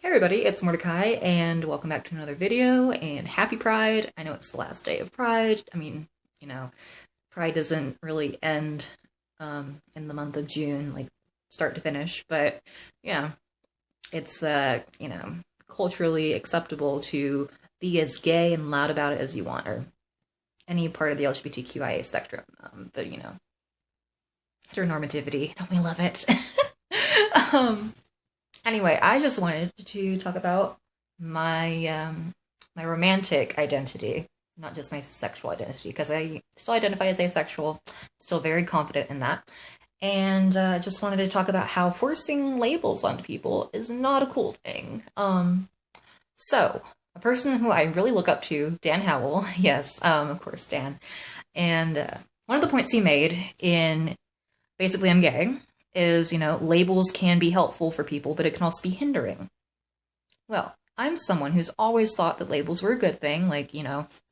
Hey everybody, it's Mordecai, and welcome back to another video, and happy Pride. I know it's the last day of Pride. I mean, Pride doesn't really end in the month of June, like start to finish, but yeah, it's, culturally acceptable to be as gay and loud about it as you want, or any part of the LGBTQIA spectrum. But heteronormativity, don't we love it? um, Anyway, I just wanted to talk about my romantic identity, not just my sexual identity, because I still identify as asexual, still very confident in that. And just wanted to talk about how forcing labels onto people is not a cool thing. So a person who I really look up to, Dan Howell, yes, of course, Dan. And one of the points he made in basically I'm gay is, labels can be helpful for people, but it can also be hindering. Well, I'm someone who's always thought that labels were a good thing,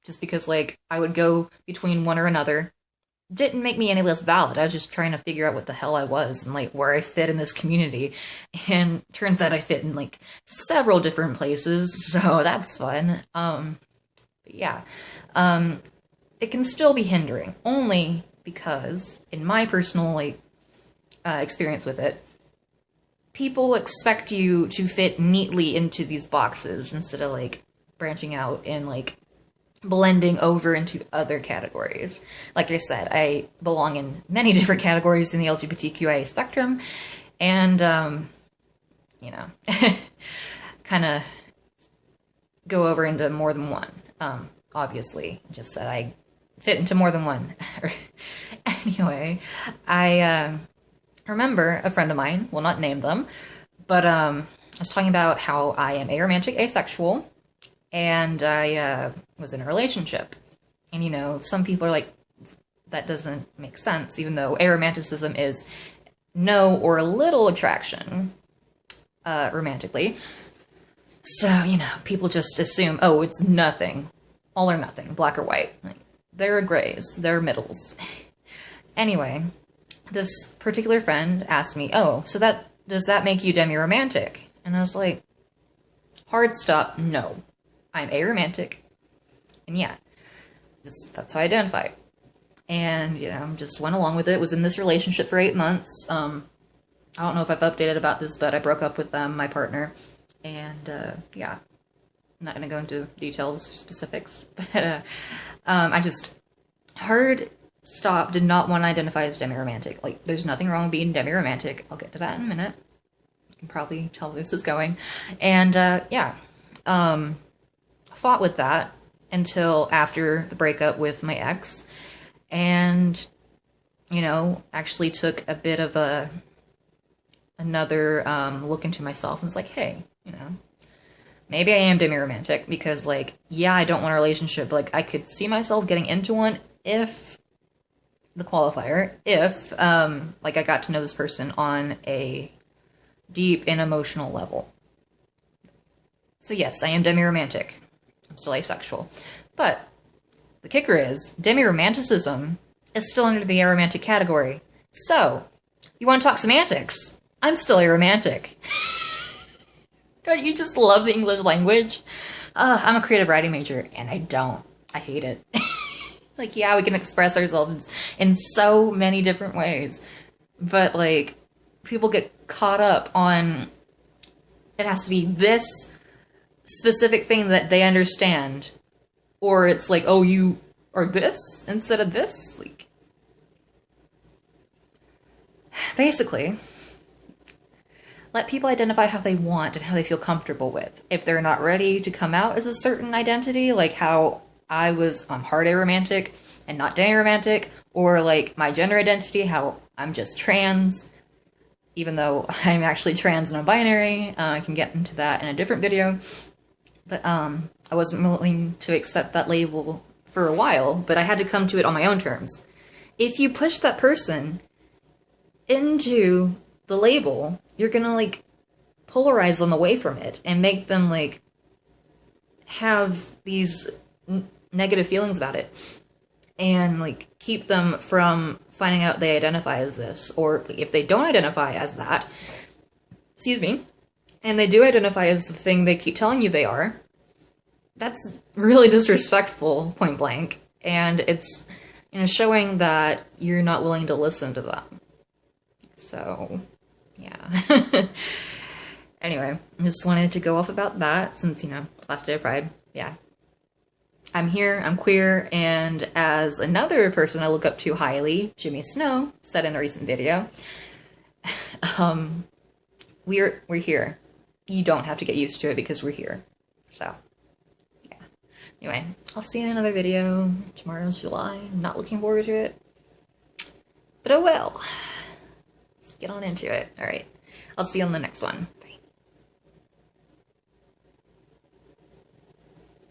just because, I would go between one or another didn't make me any less valid. I was just trying to figure out what the hell I was and, where I fit in this community. And turns out I fit in, several different places, so that's fun. But yeah. It can still be hindering, only because, in my personal, experience with it, people expect you to fit neatly into these boxes instead of branching out and blending over into other categories. Like I said, I belong in many different categories in the LGBTQIA spectrum, and kind of go over into more than one. Obviously, just that I fit into more than one. Anyway, I remember a friend of mine, will not name them, but I was talking about how I am aromantic asexual, and I was in a relationship. And, some people are like, that doesn't make sense, even though aromanticism is no or little attraction romantically. So, people just assume, oh, it's nothing, all or nothing, black or white. There are grays, there are middles. Anyway, this particular friend asked me, oh, so does that make you demi-romantic? And I was like, hard stop, no. I'm aromantic, and yeah, that's how I identify. And, just went along with it, was in this relationship for 8 months. I don't know if I've updated about this, but I broke up with my partner, and, yeah. I'm not going to go into details or specifics, but, I just hard stop, did not want to identify as demi-romantic. There's nothing wrong with being demi-romantic. I'll get to that in a minute. You can probably tell where this is going. And, yeah. Fought with that until after the breakup with my ex. And, actually took a bit of another look into myself and was like, hey, maybe I am demi-romantic because, yeah, I don't want a relationship, but, I could see myself getting into one if the qualifier, if, I got to know this person on a deep and emotional level. So yes, I am demi-romantic. I'm still asexual. But the kicker is, demi-romanticism is still under the aromantic category. So, you want to talk semantics? I'm still aromantic. Don't you just love the English language? I'm a creative writing major, and I don't. I hate it. Yeah, we can express ourselves in so many different ways. But, people get caught up on it has to be this specific thing that they understand. Or it's oh, you are this instead of this? Basically, let people identify how they want and how they feel comfortable with. If they're not ready to come out as a certain identity, how I'm hard aromantic and not demi-romantic, or my gender identity, how I'm just trans, even though I'm actually trans and non-binary. I can get into that in a different video. But I wasn't willing to accept that label for a while, but I had to come to it on my own terms. If you push that person into the label, you're gonna polarize them away from it and make them have these negative feelings about it, and keep them from finding out they identify as this, or if they don't identify as that, excuse me, and they do identify as the thing they keep telling you they are, that's really disrespectful, point blank. And it's, showing that you're not willing to listen to them. So, yeah. Anyway, I just wanted to go off about that since, last day of Pride. Yeah. I'm here, I'm queer, and as another person I look up to highly, Jimmy Snow, said in a recent video, we're here. You don't have to get used to it because we're here. So, yeah. Anyway, I'll see you in another video. Tomorrow's July. Not looking forward to it. But oh well. Let's get on into it. Alright. I'll see you on the next one.